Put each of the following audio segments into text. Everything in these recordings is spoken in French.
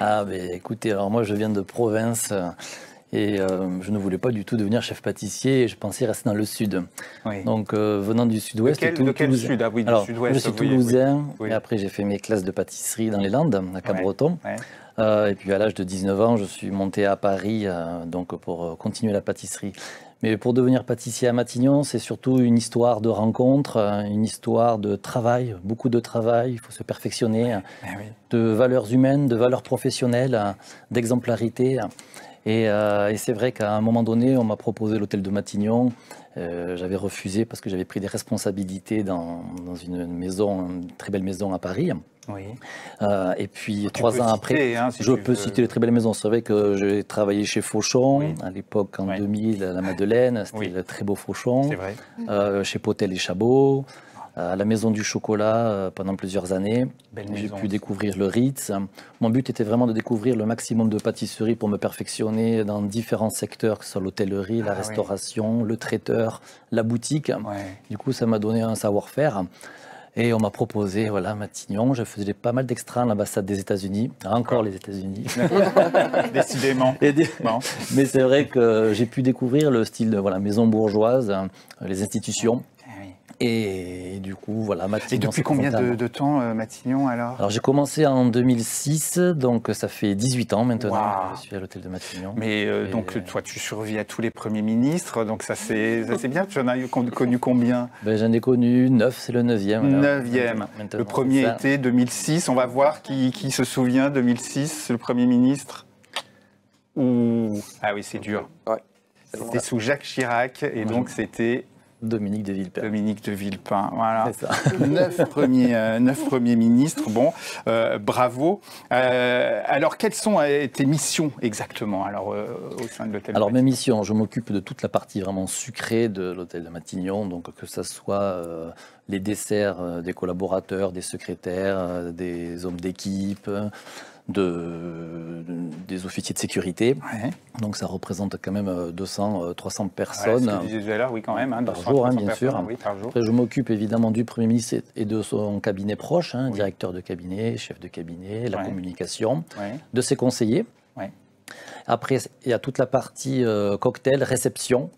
Ah, mais écoutez, alors moi je viens de province et je ne voulais pas du tout devenir chef pâtissier, je pensais rester dans le sud. Oui. Donc venant du sud-ouest. De quel sud? Ah oui, du alors, sud-ouest. je suis toulousain oui. Et après j'ai fait mes classes de pâtisserie dans les Landes, à Cap-Breton. Ouais. Et puis à l'âge de 19 ans, je suis monté à Paris donc pour continuer la pâtisserie. Mais pour devenir pâtissier à Matignon, c'est surtout une histoire de rencontre, une histoire de travail, beaucoup de travail, il faut se perfectionner, de valeurs humaines, de valeurs professionnelles, d'exemplarité. Et c'est vrai qu'à un moment donné, on m'a proposé l'hôtel de Matignon. J'avais refusé parce que j'avais pris des responsabilités dans une maison, une très belle maison à Paris. Oui. Et puis 3 ans après, je peux citer les très belles maisons. C'est vrai que j'ai travaillé chez Fauchon, à l'époque en 2000, à la Madeleine, c'était le très beau Fauchon. C'est vrai. Chez Potel et Chabot, à la Maison du Chocolat pendant plusieurs années. J'ai pu découvrir le Ritz. Mon but était vraiment de découvrir le maximum de pâtisserie pour me perfectionner dans différents secteurs, que ce soit l'hôtellerie, la restauration, le traiteur, la boutique. Du coup, ça m'a donné un savoir-faire. Et on m'a proposé, voilà, Matignon. Je faisais pas mal d'extras à l'ambassade des États-Unis, encore les États-Unis. Décidément. Mais c'est vrai que j'ai pu découvrir le style de maison bourgeoise, les institutions. Et du coup, voilà, Matignon. Et depuis combien de temps, Matignon, alors? Alors, j'ai commencé en 2006, donc ça fait 18 ans maintenant que je suis à l'hôtel de Matignon. Mais donc, toi, tu survis à tous les premiers ministres, donc ça c'est bien. Tu en as connu combien? J'en ai connu 9, c'est le 9e. 9e. Le premier était 2006. On va voir qui se souvient, 2006, le Premier ministre. Ah oui, c'est dur. C'était sous Jacques Chirac, et donc c'était... Dominique de Villepin. Dominique de Villepin, voilà. C'est ça. 9 premiers ministres, bon, bravo. Alors, quelles sont tes missions exactement au sein de l'hôtel? Alors, mes missions, je m'occupe de toute la partie vraiment sucrée de l'hôtel de Matignon, donc que ce soit les desserts des collaborateurs, des secrétaires, des hommes d'équipe, des officiers de sécurité. Donc ça représente quand même 200, 300 personnes. Ce que tu disais tout à l'heure, oui, quand même. Par jour, bien sûr. Oui, par jour. Après, je m'occupe évidemment du Premier ministre et de son cabinet proche, directeur de cabinet, chef de cabinet, la communication, de ses conseillers. Après, il y a toute la partie cocktail, réception,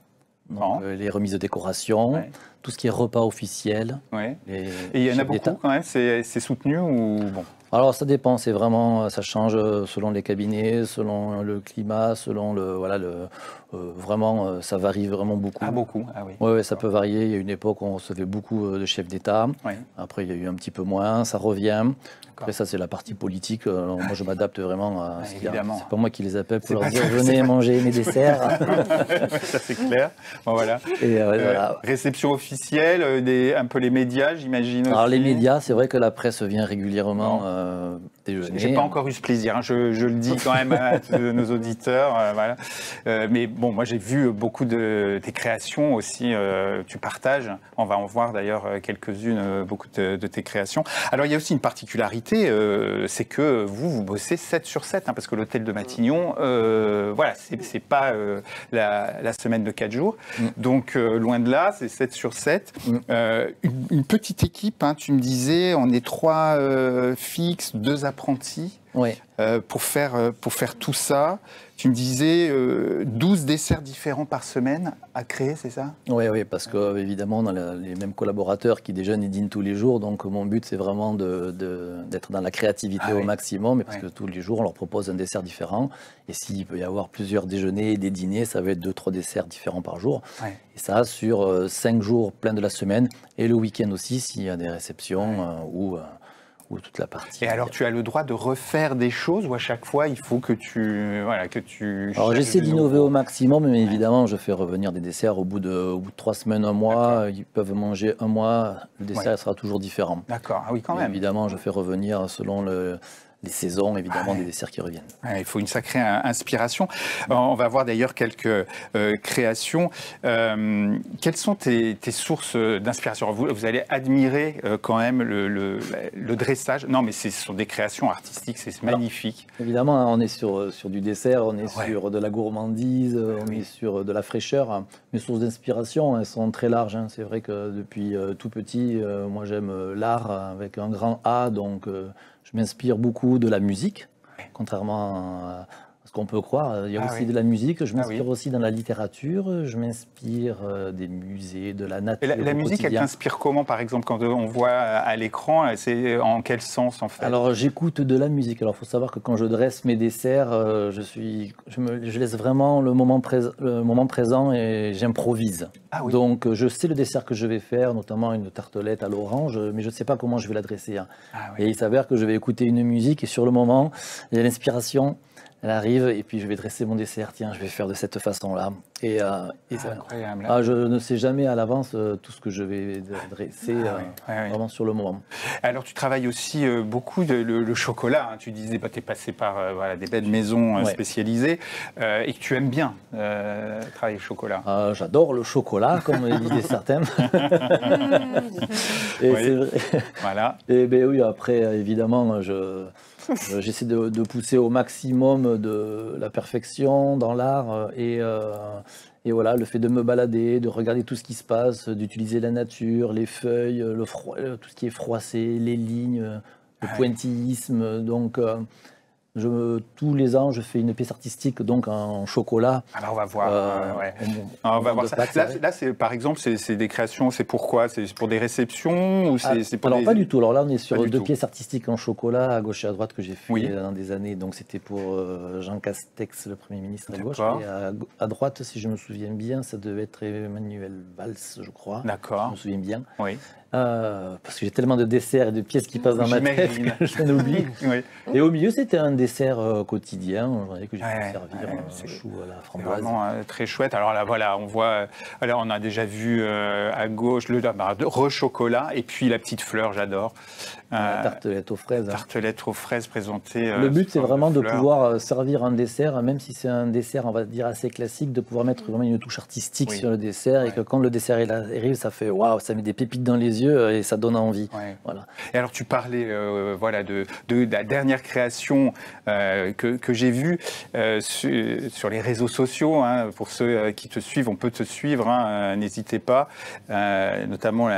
donc, les remises de décoration, tout ce qui est repas officiel. Et il y en a beaucoup quand même, c'est soutenu ou bon? Alors ça dépend, c'est vraiment, ça change selon les cabinets, selon le climat, selon vraiment, ça varie vraiment beaucoup. Ah beaucoup, ah oui. Oui, ça peut varier. Il y a une époque où on recevait beaucoup de chefs d'État. Après, il y a eu un petit peu moins, ça revient. Après, ça, c'est la partie politique. Moi, je m'adapte vraiment à ce qu'il y a. C'est pas moi qui les appelle pour leur dire venez manger mes desserts. Ça, c'est clair. Bon, voilà. Et, voilà. Réception officielle, un peu les médias, j'imagine. Alors, les médias, c'est vrai que la presse vient régulièrement déjeuner. J'ai pas encore eu ce plaisir, hein. Je le dis quand même à nos auditeurs. Voilà. Mais bon, moi, j'ai vu beaucoup de tes créations aussi. Tu partages. On va en voir d'ailleurs quelques-unes, beaucoup de tes créations. Alors, il y a aussi une particularité. C'est que vous bossez 7 sur 7, hein, parce que l'hôtel de Matignon, voilà, c'est pas la semaine de 4 jours. Donc, loin de là, c'est 7 sur 7. Une petite équipe, hein, tu me disais, on est 3 fixes, 2 apprentis. Pour faire tout ça. Tu me disais 12 desserts différents par semaine à créer, c'est ça? Oui, parce que évidemment, on a les mêmes collaborateurs qui déjeunent et dînent tous les jours. Donc, mon but, c'est vraiment d'être dans la créativité au maximum. Et parce que tous les jours, on leur propose un dessert différent. Et s'il peut y avoir plusieurs déjeuners et des dîners, ça va être 2-3 desserts différents par jour. Et ça, sur 5 jours plein de la semaine. Et le week-end aussi, s'il y a des réceptions ou toute la partie. Et alors, tu as le droit de refaire des choses ou à chaque fois, il faut que tu... Alors, j'essaie d'innover au maximum, mais évidemment, je fais revenir des desserts au bout de 3 semaines, 1 mois. Ils peuvent manger 1 mois, le dessert sera toujours différent. D'accord, ah oui, quand même. Évidemment, je fais revenir selon les saisons, évidemment, des desserts qui reviennent. Il faut une sacrée inspiration. On va voir d'ailleurs quelques créations. Quelles sont tes sources d'inspiration? Vous allez admirer quand même le dressage. Non, mais ce sont des créations artistiques, c'est magnifique. Évidemment, on est sur du dessert, on est sur de la gourmandise, on est sur de la fraîcheur. Mes sources d'inspiration, elles sont très larges. C'est vrai que depuis tout petit, moi j'aime l'art avec un grand A, donc je m'inspire beaucoup de la musique, contrairement à ce qu'on peut croire. Il y a aussi de la musique, je m'inspire aussi dans la littérature, je m'inspire des musées, de la nature. Et la musique, elle t'inspire comment, par exemple, quand on voit à l'écran? C'est en quel sens, en fait? Alors, j'écoute de la musique. Alors, il faut savoir que quand je dresse mes desserts, je laisse vraiment le moment présent et j'improvise. Donc, je sais le dessert que je vais faire, notamment une tartelette à l'orange, mais je ne sais pas comment je vais la dresser. Et il s'avère que je vais écouter une musique et sur le moment, il y a l'inspiration. Elle arrive et puis je vais dresser mon dessert. Tiens, je vais faire de cette façon-là. Incroyable. Je ne sais jamais à l'avance tout ce que je vais dresser vraiment sur le moment. Alors, tu travailles aussi beaucoup le chocolat. Tu disais que tu es passé par des belles maisons spécialisées et que tu aimes bien travailler le chocolat. J'adore le chocolat, comme disaient certains. Et c'est vrai. Voilà. Et ben oui, après, évidemment, j'essaie de pousser au maximum de la perfection dans l'art et voilà, le fait de me balader, de regarder tout ce qui se passe, d'utiliser la nature, les feuilles, tout ce qui est froissé, les lignes, le pointillisme. Donc, tous les ans, je fais une pièce artistique donc en chocolat. Alors on va voir. On va voir ça. Là, par exemple, c'est des créations. C'est pourquoi? C'est pour des réceptions ou c'est pour Alors pas du tout. Alors là, on est sur deux pièces artistiques en chocolat à gauche et à droite que j'ai fait dans des années. Donc c'était pour Jean Castex, le Premier ministre à gauche, et à droite, si je me souviens bien, ça devait être Emmanuel Valls, je crois. D'accord. Je me souviens bien. Oui. Parce que j'ai tellement de desserts et de pièces qui passent dans ma tête que je n'oublie. Et au milieu, c'était un dessert quotidien que j'ai pu servir, un chou à la framboise. C'est vraiment très chouette. Alors là, voilà, on voit, alors on a déjà vu à gauche le re-chocolat et puis la petite fleur, j'adore. La tartelette aux fraises. Tartelette aux fraises présentée. Le but, c'est vraiment de pouvoir servir un dessert, même si c'est un dessert, on va dire, assez classique, de pouvoir mettre vraiment une touche artistique sur le dessert et que quand le dessert arrive, ça fait waouh, ça met des pépites dans les yeux et ça donne envie. Voilà. Et alors, tu parlais de la dernière création que j'ai vue sur les réseaux sociaux. Pour ceux qui te suivent, on peut te suivre, n'hésitez pas. Notamment,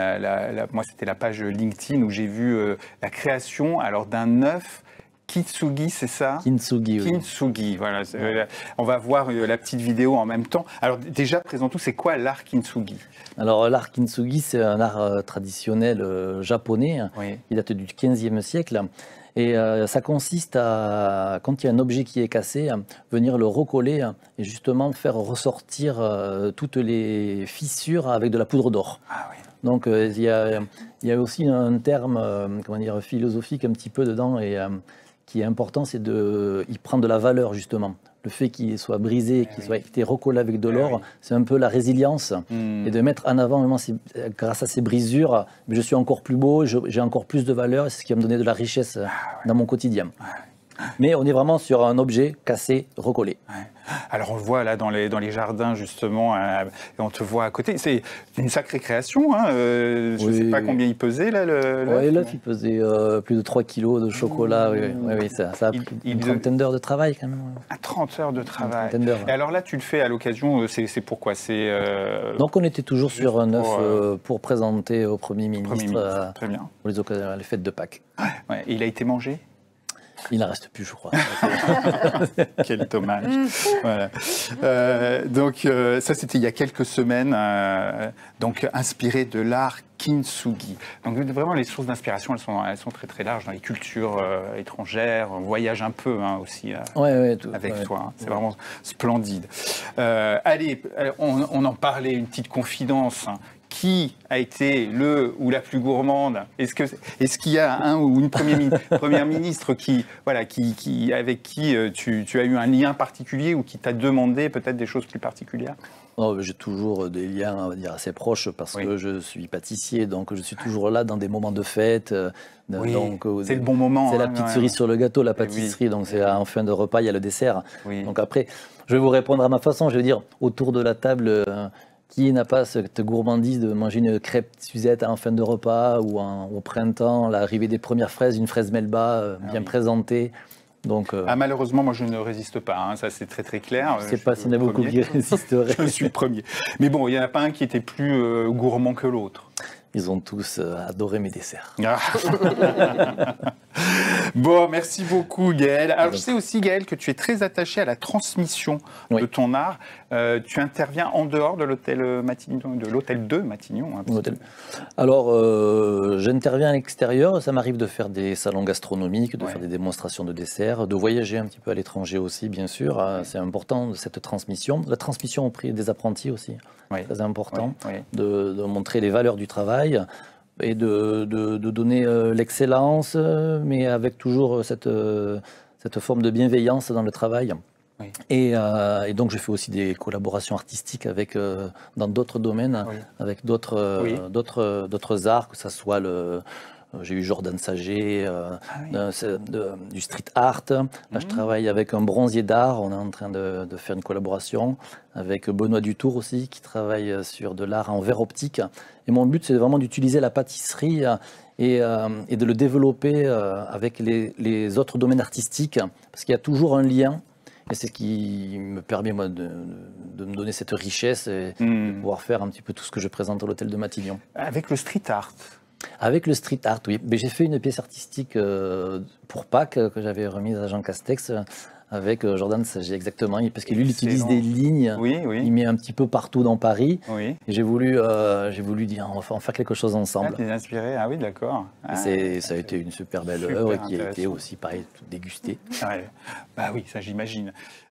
moi, c'était la page LinkedIn où j'ai vu la création d'un œuf kintsugi, c'est ça? Kintsugi, oui. Kintsugi, voilà. On va voir la petite vidéo en même temps. Alors déjà, présente-nous, c'est quoi l'art kintsugi? Alors l'art kintsugi, c'est un art traditionnel japonais. Il date du 15e siècle. Et ça consiste à, quand il y a un objet qui est cassé, venir le recoller et justement faire ressortir toutes les fissures avec de la poudre d'or. Donc il y a aussi un terme philosophique un petit peu dedans et qui est important, c'est il prend de la valeur justement. Le fait qu'il soit brisé, qu'il soit été recollé avec de l'or, c'est un peu la résilience. Et de mettre en avant, vraiment, grâce à ces brisures, je suis encore plus beau, j'ai encore plus de valeur, et c'est ce qui va me donner de la richesse dans mon quotidien. Mais on est vraiment sur un objet cassé, recollé. Alors on le voit là dans les jardins justement, et on te voit à côté. C'est une sacrée création. Je ne sais pas combien il pesait là. L'œuf il pesait plus de 3 kilos de chocolat. Ça a pris une trentaine d'heures de travail quand même. 30 heures de travail. Et alors là tu le fais à l'occasion, c'est pourquoi? Donc on était toujours sur un œuf pour présenter au Premier ministre Très bien. Pour les fêtes de Pâques. Et il a été mangé? Il n'en reste plus, je crois. Quel dommage. Voilà. Donc, ça, c'était il y a quelques semaines, donc inspiré de l'art kintsugi. Donc, vraiment, les sources d'inspiration, elles sont très, très larges dans les cultures étrangères. On voyage un peu aussi avec toi. C'est vraiment splendide. Allez, on en parlait, une petite confidence. qui a été le ou la plus gourmande? Est-ce qu'il y a un ou une première ministre avec qui tu as eu un lien particulier ou qui t'a demandé peut-être des choses plus particulières? Oh, j'ai toujours des liens, on va dire, assez proches parce que je suis pâtissier, donc je suis toujours là dans des moments de fête. C'est le bon moment. C'est la petite cerise sur le gâteau, la pâtisserie. Donc c'est en fin de repas, il y a le dessert. Donc après, je vais vous répondre à ma façon. Je veux dire, autour de la table, qui n'a pas cette gourmandise de manger une crêpe Suzette en fin de repas ou au printemps, l'arrivée des premières fraises, une fraise Melba bien présentée. Donc, malheureusement, moi je ne résiste pas, ça c'est très très clair. Je ne sais pas s'il y en a beaucoup qui résisteraient. Je suis le premier. Mais bon, il n'y en a pas un qui était plus gourmand que l'autre. Ils ont tous adoré mes desserts. Bon, merci beaucoup Gaël. Alors je sais aussi Gaël que tu es très attaché à la transmission de ton art. Tu interviens en dehors de l'hôtel Matignon, de l'hôtel de Matignon. Alors j'interviens à l'extérieur. Ça m'arrive de faire des salons gastronomiques, de faire des démonstrations de desserts, de voyager un petit peu à l'étranger aussi, bien sûr. C'est important cette transmission. La transmission auprès des apprentis aussi, très important. De montrer les valeurs du travail. Et de donner l'excellence, mais avec toujours cette forme de bienveillance dans le travail. Et donc je fais aussi des collaborations artistiques dans d'autres domaines, avec d'autres arts, que ce soit j'ai eu Jordan Saget, du street art. Là, je travaille avec un bronzier d'art. On est en train de faire une collaboration avec Benoît Dutour aussi, qui travaille sur de l'art en verre optique. Et mon but, c'est vraiment d'utiliser la pâtisserie et de le développer avec les autres domaines artistiques, parce qu'il y a toujours un lien. Et c'est ce qui me permet, moi, de me donner cette richesse et de pouvoir faire un petit peu tout ce que je présente à l'hôtel de Matignon. Avec le street art? Avec le street art, oui. Mais j'ai fait une pièce artistique pour Pâques que j'avais remise à Jean Castex avec Jordan Saget, exactement. Parce que lui, il utilise des lignes, il met un petit peu partout dans Paris. Et j'ai voulu dire, on va en faire quelque chose ensemble. T'es inspiré, oui, d'accord. Ça a été une super belle œuvre qui a été aussi, pareil, dégustée. Bah oui, ça j'imagine.